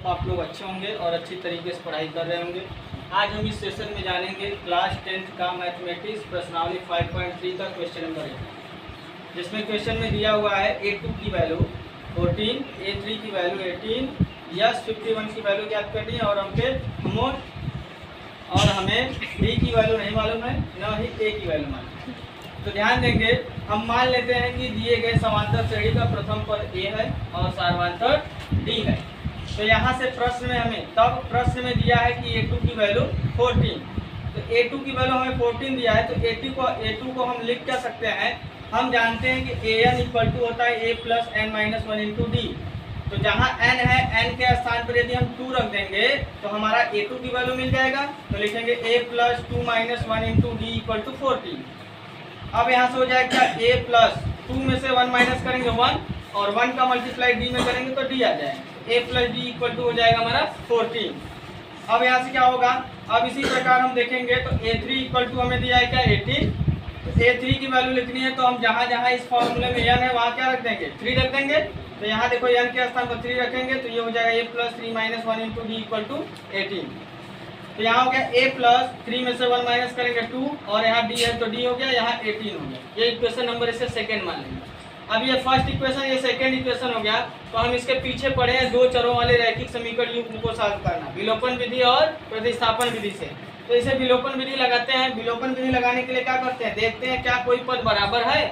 आप लोग अच्छे होंगे और अच्छी तरीके से पढ़ाई कर रहे होंगे। आज हम इस सेशन में जानेंगे क्लास 10th का मैथमेटिक्स प्रश्नावली 5.3 का क्वेश्चन नंबर 8, जिसमें क्वेश्चन में दिया हुआ है A2 की वैल्यू 14, A3 की वैल्यू 18, यस 51 की वैल्यू ज्ञात करनी है और हमें B की वैल्यू नहीं मालूम है, न ही A की वैल्यू मालूम है। तो ध्यान देंगे, हम मान लेते हैं कि दिए गए समांतर श्रेणी का प्रथम पद A है और सार्वधातुक D है। तो यहाँ से प्रश्न में हमें प्रश्न में दिया है कि A2 की वैल्यू 14, तो A2 की वैल्यू हमें 14 दिया है, तो A2 को हम लिख क्या सकते हैं, हम जानते हैं कि AN इक्वल टू होता है A plus n minus 1 into D. तो जहाँ n है, n के स्थान पर यदि हम 2 रख देंगे तो हमारा A2 की वैल्यू मिल जाएगा। तो लिखेंगे A plus 2 minus 1 into D equal to 14। अब यहाँ से हो जाएगा A प्लस 2 में से 1 माइनस करेंगे 1 और 1 का मल्टीप्लाई D में करेंगे तो D आ जाएगा। A plus D equal to हो जाएगा हमारा 14। अब यहाँ से क्या होगा, अब इसी प्रकार हम देखेंगे तो A3 इक्वल टू हमें दिया है क्या 18। तो A3 की वैल्यू लिखनी है तो हम जहाँ जहाँ इस फॉर्मूले में n है वहाँ क्या रख देंगे 3 रख देंगे। तो यहाँ देखो n के स्थान पर 3 रखेंगे तो ये हो जाएगा A plus 3 minus 1 into D equal to 18। तो यहाँ हो गया A प्लस 3 में से 1 माइनस करेंगे 2 और यहाँ D है तो D हो गया, यहाँ 18 हो गया। ये इक्वेशन नंबर इसे सेकेंड मान लेंगे। अब ये फर्स्ट इक्वेशन, ये सेकेंड इक्वेशन हो गया। तो हम इसके पीछे पढ़े हैं दो चरों वाले रैखिक समीकरण युग्म को सॉल्व करना विलोपन विधि और प्रतिस्थापन विधि से। तो इसे विलोपन विधि लगाते हैं। विलोपन विधि लगाने के लिए क्या करते हैं, देखते हैं क्या कोई पद बराबर है।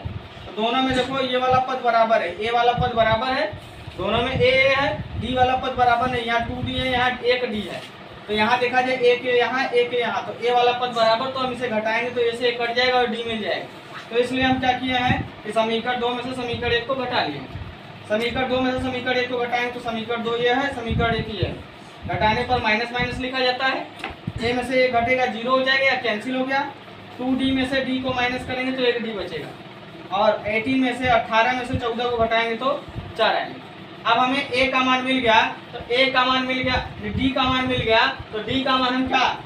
तो दोनों में देखो ये वाला पद बराबर है, A वाला पद बराबर है, दोनों में A है, D वाला पद बराबर नहीं, यहाँ 2D है, यहाँ 1D है। तो यहाँ देखा जाए एक यहाँ एक यहाँ, तो A वाला पद बराबर, तो हम इसे घटाएंगे तो A से कट जाएगा और D मिल जाएगा। तो इसलिए हम क्या किए हैं कि समीकरण 2 में से समीकरण 1 को घटा लिए। समीकरण 2 में से समीकरण 1 को घटाएंगे तो समीकरण 2 ये है, समीकरण 1 ये है। घटाने पर माइनस माइनस लिखा जाता है। A में से 1 घटेगा 0 हो जाएगा या कैंसिल हो गया। 2D में से D को माइनस करेंगे तो 1D बचेगा और 18 में से 18 में से 14 को घटाएंगे तो 4 आएंगे। अब हमें A का मान मिल गया, तो A का मान मिल गया, D का मान मिल गया, तो D का मान हम क्या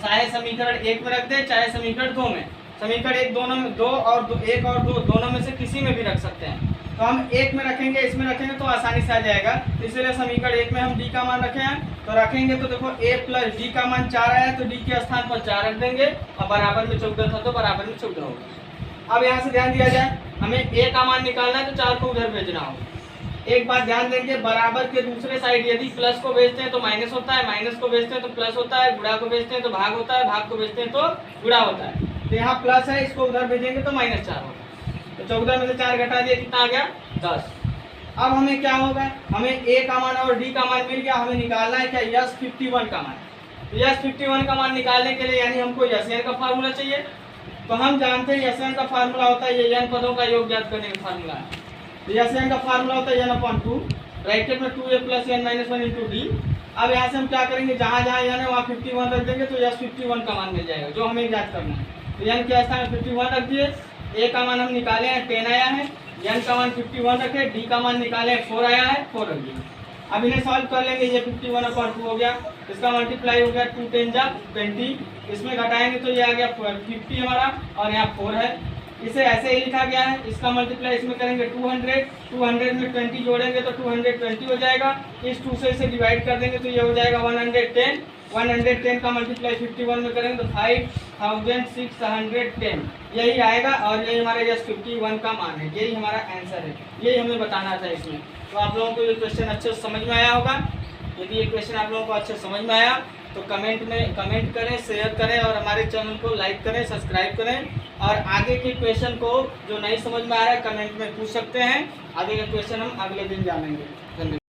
चाहे समीकरण 1 में रख दे चाहे समीकरण 2 में। समीकरण 1 दोनों में 2 और 1 और 2 दोनों में से किसी में भी रख सकते हैं। तो हम 1 में रखेंगे, इसमें रखेंगे तो आसानी से आ जाएगा। इसलिए समीकरण 1 में हम D का मान रखे हैं, तो रखेंगे तो देखो A प्लस D का मान 4 आया तो D के स्थान पर 4 रख देंगे और बराबर में 14 था तो बराबर में 14 होगा। अब यहाँ से ध्यान दिया जाए, हमें A का मान निकालना है तो 4 को उधर भेजना होगा। एक बात ध्यान देंगे, बराबर के दूसरे साइड यदि प्लस को भेजते हैं तो माइनस होता है, माइनस को भेजते हैं तो प्लस होता है, गुणा को भेजते हैं तो भाग होता है, भाग को भेजते हैं तो गुणा होता है। तो यहाँ प्लस है, इसको उधर भेजेंगे तो -4 होगा। तो 14 में से 4 घटा दिया, कितना आ गया 10। अब हमें क्या होगा, हमें A का मान और D का मान मिल गया, हमें निकालना है क्या यस 51 का मान। तो यस 51 का मान निकालने के लिए यानी हमको यस का फार्मूला चाहिए। तो हम जानते हैं यस का फार्मूला होता है ये n पदों का योग ज्ञात करने का फार्मूला है। तो यस का फार्मूला होता है n/2, ब्रैकेट में 2A plus n minus 1 into D. अब यहाँ से हम क्या करेंगे, जहाँ जहाँ n है वहाँ 51 रख देंगे तो यस 51 का मान मिल जाएगा जो हमें ज्ञात करना है। तो n के स्थान में 51 रख दिए। A का मान हम निकाले हैं 10 आया है, n का मान 51 रखे, D का मान निकाले 4 आया है 4 रख दिए। अब इन्हें सॉल्व कर लेंगे, ये 51/2 हो गया, इसका मल्टीप्लाई हो गया 2 10 जा 20, इसमें घटाएंगे तो ये आ गया 50 हमारा और यहाँ 4 है। इसे ऐसे ही लिखा गया है, इसका मल्टीप्लाई इसमें करेंगे 200 में 20 जोड़ेंगे तो 220 हो जाएगा। इस 2 से इसे डिवाइड कर देंगे तो ये हो जाएगा 110 का मल्टीप्लाई 51 में करेंगे तो 5610 यही आएगा और यही हमारा यस 51 का मान है, यही हमारा आंसर है, यही हमें बताना था इसमें। तो आप लोगों को ये क्वेश्चन अच्छे से समझ में आया होगा। यदि ये क्वेश्चन आप लोगों को अच्छे समझ में आया तो कमेंट करें, शेयर करें और हमारे चैनल को लाइक करें, सब्सक्राइब करें। और आगे के क्वेश्चन को जो नहीं समझ में आ रहा है कमेंट में पूछ सकते हैं। आगे के क्वेश्चन हम अगले दिन जानेंगे। धन्यवाद।